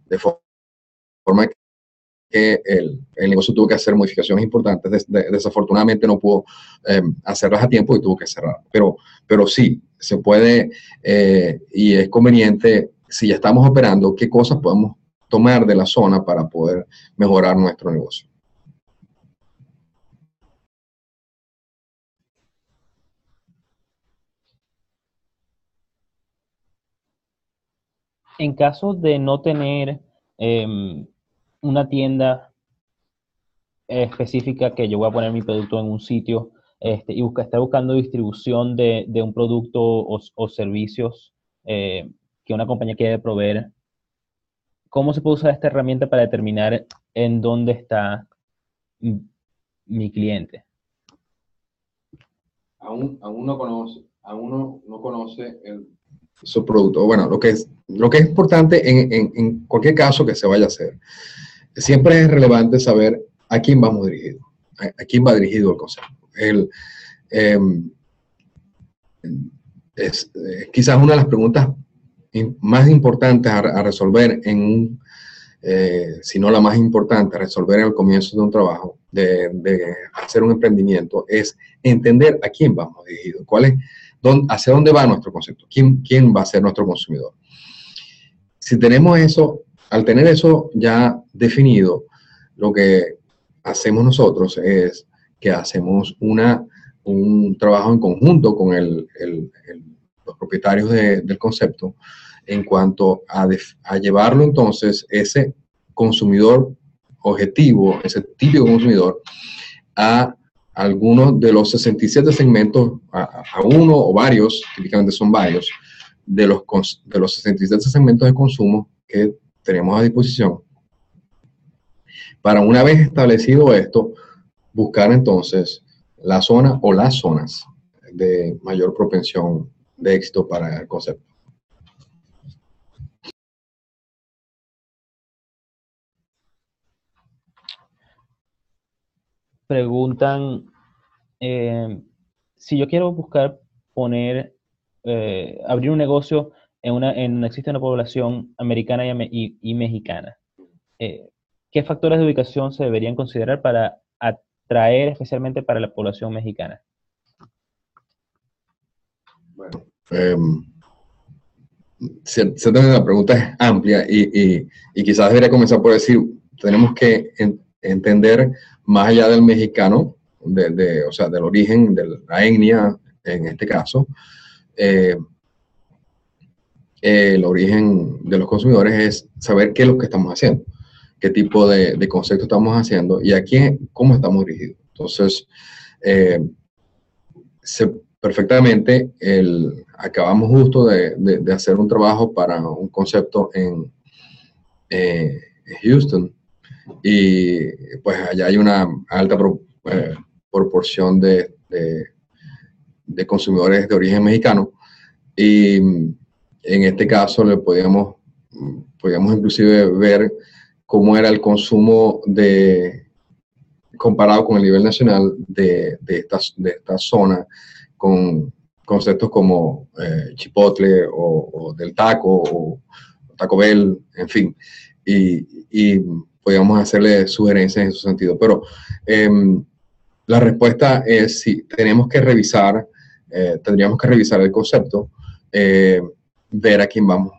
S2: de forma que el negocio tuvo que hacer modificaciones importantes. Desafortunadamente no pudo hacerlas a tiempo y tuvo que cerrar, pero sí, se puede y es conveniente, si ya estamos operando, qué cosas podemos tomar de la zona para poder mejorar nuestro negocio.
S3: En caso de no tener una tienda específica, que yo voy a poner mi producto en un sitio y estar buscando distribución de un producto o servicios que una compañía quiere proveer, ¿cómo se puede usar esta herramienta para determinar en dónde está mi cliente?
S2: Aún no conoce esos productos. Bueno, lo que es importante en cualquier caso que se vaya a hacer, siempre es relevante saber a quién vamos dirigido, a quién va dirigido el concepto. Es quizás una de las preguntas más importantes a resolver si no la más importante, a resolver en el comienzo de un trabajo, de hacer un emprendimiento, es entender a quién vamos dirigidos, hacia dónde va nuestro concepto, quién va a ser nuestro consumidor. Si tenemos eso, al tener eso ya definido, lo que hacemos nosotros es que hacemos un trabajo en conjunto con los propietarios del concepto en cuanto a llevarlo entonces ese consumidor objetivo, ese típico consumidor, a algunos de los 67 segmentos, a uno o varios, típicamente son varios, de los 67 segmentos de consumo que tenemos a disposición. Para una vez establecido esto, buscar entonces la zona o las zonas de mayor propensión de éxito para el concepto.
S3: Preguntan, si yo quiero buscar abrir un negocio existe una población americana y mexicana, ¿qué factores de ubicación se deberían considerar para atraer especialmente para la población mexicana?
S2: Bueno, ciertamente la pregunta es amplia y quizás debería comenzar por decir, tenemos que entender más allá del mexicano, o sea, del origen, de la etnia en este caso, el origen de los consumidores es saber qué es lo que estamos haciendo, qué tipo de concepto estamos haciendo y cómo estamos dirigidos. Entonces, perfectamente, acabamos justo de hacer un trabajo para un concepto en Houston y pues allá hay una alta proporción de consumidores de origen mexicano y en este caso podíamos inclusive ver cómo era el consumo comparado con el nivel nacional de esta zona, con conceptos como Chipotle o del taco o Taco Bell, en fin, y podíamos hacerle sugerencias en ese sentido. Pero la respuesta es sí, tendríamos que revisar el concepto, ver a quién vamos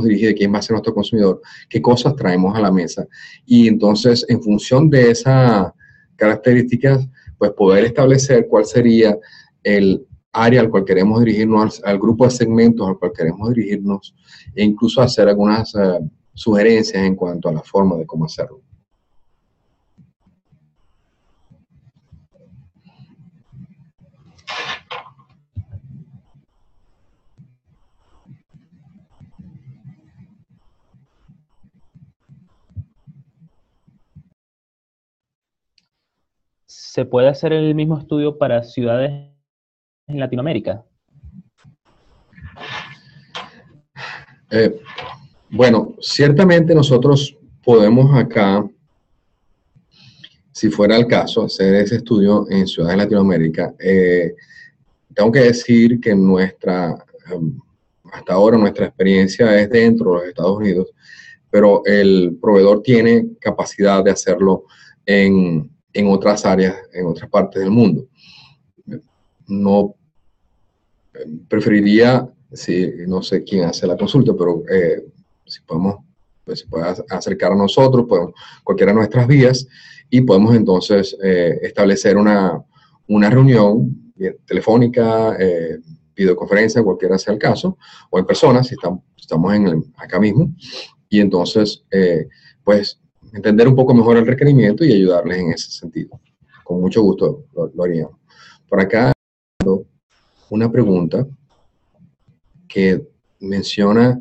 S2: dirigidos, quién va a ser nuestro consumidor, qué cosas traemos a la mesa. Y entonces, en función de esas características, pues poder establecer cuál sería el área al cual queremos dirigirnos, al grupo de segmentos al cual queremos dirigirnos, e incluso hacer algunas sugerencias en cuanto a la forma de cómo hacerlo.
S3: ¿Se puede hacer el mismo estudio para ciudades en Latinoamérica?
S2: Bueno, ciertamente nosotros podemos acá, si fuera el caso, hacer ese estudio en ciudades de Latinoamérica. Tengo que decir que hasta ahora nuestra experiencia es dentro de los Estados Unidos, pero el proveedor tiene capacidad de hacerlo en otras áreas, en otras partes del mundo. No preferiría, no sé quién hace la consulta, pero si podemos, pues se puede acercar a nosotros, cualquiera de nuestras vías, y podemos entonces establecer una reunión telefónica, videoconferencia, cualquiera sea el caso, o en persona, si estamos acá mismo, y entonces, pues, entender un poco mejor el requerimiento y ayudarles en ese sentido. Con mucho gusto lo haríamos. Por acá, una pregunta que menciona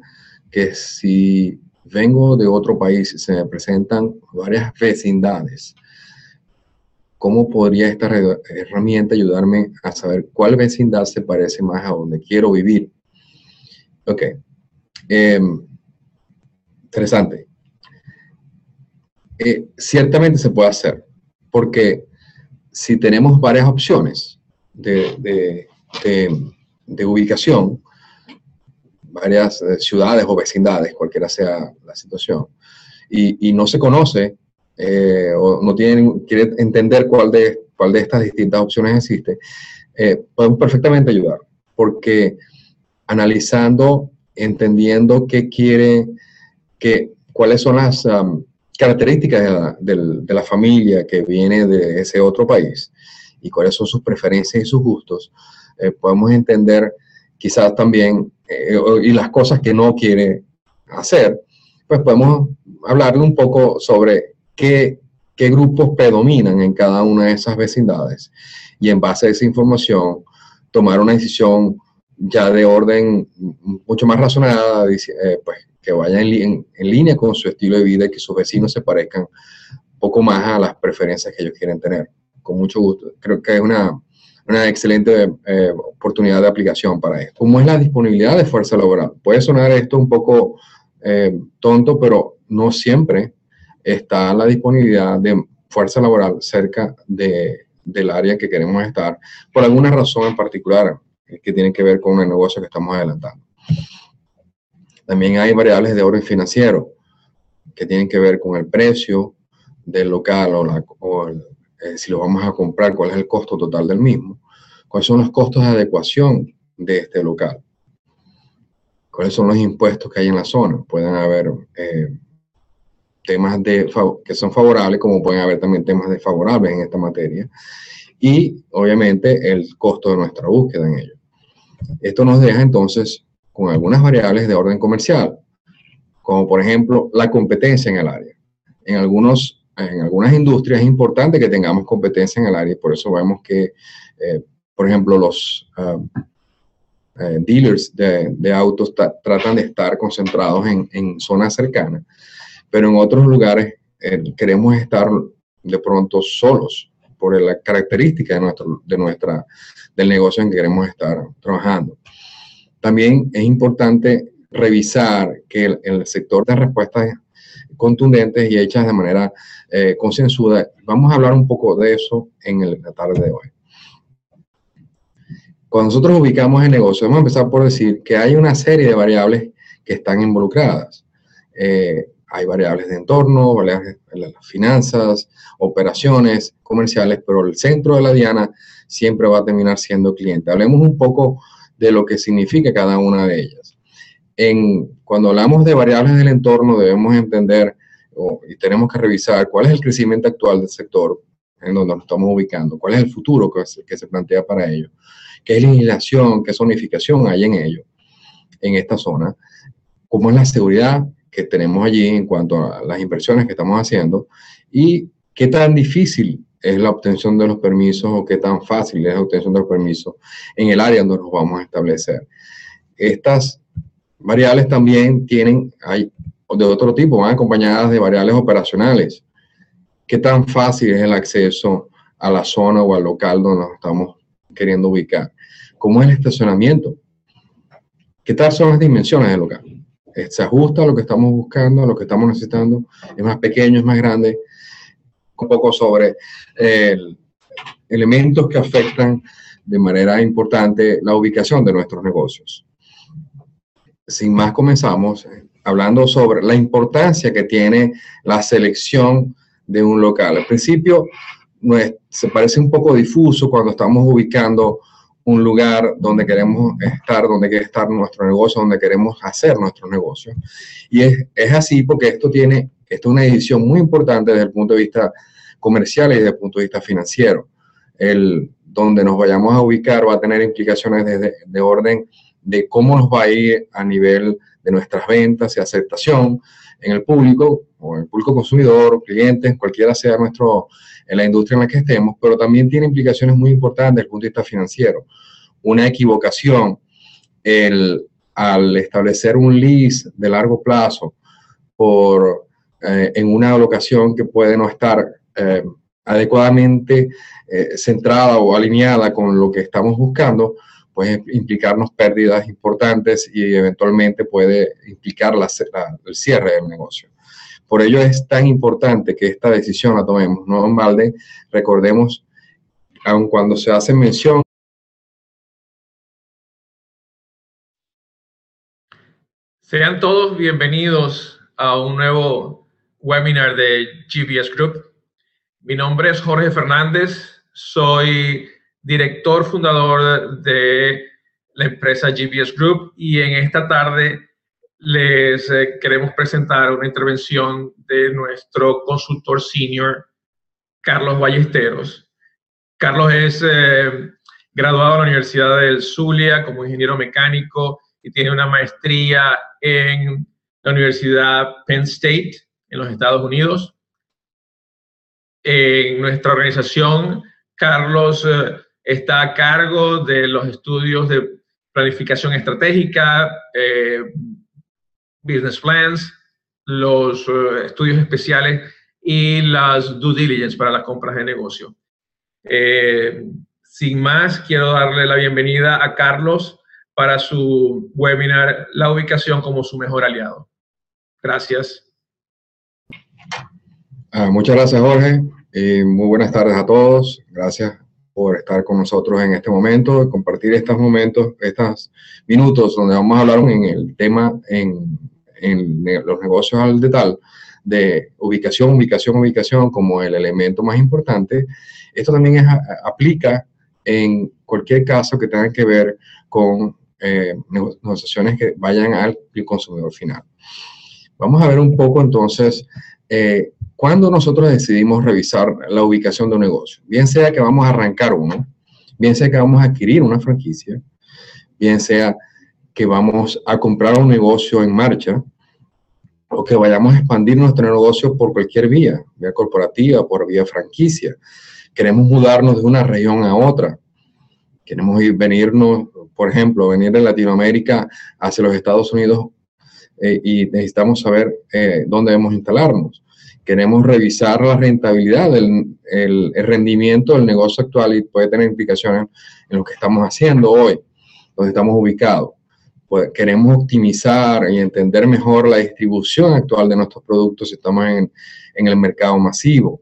S2: que si vengo de otro país y se me presentan varias vecindades, ¿cómo podría esta herramienta ayudarme a saber cuál vecindad se parece más a donde quiero vivir? Ok. Interesante. Ciertamente se puede hacer, porque si tenemos varias opciones de ubicación, varias ciudades o vecindades, cualquiera sea la situación, y no se conoce o no quiere entender cuál de estas distintas opciones existe, podemos perfectamente ayudar, porque analizando, entendiendo cuáles son las características de la familia que viene de ese otro país y cuáles son sus preferencias y sus gustos, podemos entender quizás también y las cosas que no quiere hacer, pues podemos hablarle un poco sobre qué grupos predominan en cada una de esas vecindades y en base a esa información tomar una decisión ya de orden mucho más razonada, pues que vaya en línea con su estilo de vida y que sus vecinos se parezcan un poco más a las preferencias que ellos quieren tener. Con mucho gusto. Creo que es una excelente oportunidad de aplicación para esto. ¿Cómo es la disponibilidad de fuerza laboral? Puede sonar esto un poco tonto, pero no siempre está la disponibilidad de fuerza laboral cerca del área que queremos estar, por alguna razón en particular que tiene que ver con el negocio que estamos adelantando. También hay variables de orden financiero que tienen que ver con el precio del local si lo vamos a comprar, cuál es el costo total del mismo, cuáles son los costos de adecuación de este local, cuáles son los impuestos que hay en la zona. Pueden haber temas que son favorables, como pueden haber también temas desfavorables en esta materia, y obviamente el costo de nuestra búsqueda en ello. Esto nos deja entonces con algunas variables de orden comercial, como por ejemplo la competencia en el área. En algunas industrias es importante que tengamos competencia en el área, y por eso vemos que, por ejemplo, los dealers de autos tratan de estar concentrados en zonas cercanas, pero en otros lugares queremos estar de pronto solos por la característica del negocio en que queremos estar trabajando. También es importante revisar que el sector de respuestas contundentes y hechas de manera concienzuda. Vamos a hablar un poco de eso en la tarde de hoy. Cuando nosotros ubicamos el negocio, vamos a empezar por decir que hay una serie de variables que están involucradas. Hay variables de entorno, variables de las finanzas, operaciones comerciales, pero el centro de la diana siempre va a terminar siendo cliente. Hablemos un poco de lo que significa cada una de ellas. Cuando hablamos de variables del entorno, debemos entender y tenemos que revisar cuál es el crecimiento actual del sector en donde nos estamos ubicando, cuál es el futuro que se plantea para ello, qué legislación, qué zonificación hay en ello, en esta zona, cómo es la seguridad que tenemos allí en cuanto a las inversiones que estamos haciendo y qué tan difícil es la obtención de los permisos o qué tan fácil es la obtención de los permisos en el área donde nos vamos a establecer. Estas variables también hay de otro tipo, van acompañadas de variables operacionales. ¿Qué tan fácil es el acceso a la zona o al local donde nos estamos queriendo ubicar? ¿Cómo es el estacionamiento? ¿Qué tal son las dimensiones del local? ¿Se ajusta a lo que estamos buscando, a lo que estamos necesitando? ¿Es más pequeño, es más grande? Un poco sobre elementos que afectan de manera importante la ubicación de nuestros negocios. Sin más, comenzamos hablando sobre la importancia que tiene la selección de un local. Al principio se parece un poco difuso cuando estamos ubicando un lugar donde queremos estar, donde quiere estar nuestro negocio, donde queremos hacer nuestro negocio. Y es así porque esto es una decisión muy importante desde el punto de vista comercial y desde el punto de vista financiero. Donde nos vayamos a ubicar va a tener implicaciones de orden de cómo nos va a ir a nivel de nuestras ventas y aceptación en el público, o en el público consumidor, clientes, cualquiera sea en la industria en la que estemos, pero también tiene implicaciones muy importantes desde el punto de vista financiero. Una equivocación al establecer un lease de largo plazo en una locación que puede no estar adecuadamente centrada o alineada con lo que estamos buscando, puede implicarnos pérdidas importantes y eventualmente puede implicar el cierre del negocio. Por ello es tan importante que esta decisión la tomemos, no en balde. Recordemos, aun cuando se hace mención.
S1: Sean todos bienvenidos a un nuevo webinar de GBS Group. Mi nombre es Jorge Fernández, soy director fundador de la empresa GBS Group y en esta tarde les queremos presentar una intervención de nuestro consultor senior, Carlos Ballesteros. Carlos es graduado de la Universidad del Zulia como ingeniero mecánico y tiene una maestría en la Universidad Penn State en los Estados Unidos. En nuestra organización, Carlos está a cargo de los estudios de planificación estratégica, business plans, los estudios especiales y las due diligence para las compras de negocio. Sin más, quiero darle la bienvenida a Carlos para su webinar, La ubicación como su mejor aliado. Gracias.
S2: Muchas gracias, Jorge. Muy buenas tardes a todos. Gracias por estar con nosotros en este momento y compartir estos minutos donde vamos a hablar en el tema, en los negocios al detalle, de ubicación como el elemento más importante. Esto también aplica en cualquier caso que tenga que ver con negociaciones que vayan al consumidor final. Vamos a ver un poco entonces cuando nosotros decidimos revisar la ubicación de un negocio. Bien sea que vamos a arrancar uno, bien sea que vamos a adquirir una franquicia, bien sea que vamos a comprar un negocio en marcha, o que vayamos a expandir nuestro negocio por cualquier vía corporativa, por vía franquicia. Queremos mudarnos de una región a otra. Queremos venirnos, por ejemplo, venir de Latinoamérica hacia los Estados Unidos y necesitamos saber dónde debemos instalarnos. Queremos revisar la rentabilidad, el rendimiento del negocio actual y puede tener implicaciones en lo que estamos haciendo hoy, donde estamos ubicados. Pues queremos optimizar y entender mejor la distribución actual de nuestros productos si estamos en el mercado masivo.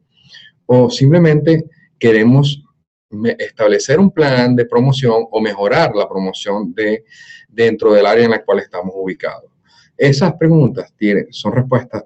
S2: O simplemente queremos establecer un plan de promoción o mejorar la promoción dentro del área en la cual estamos ubicados. Esas preguntas son respuestas,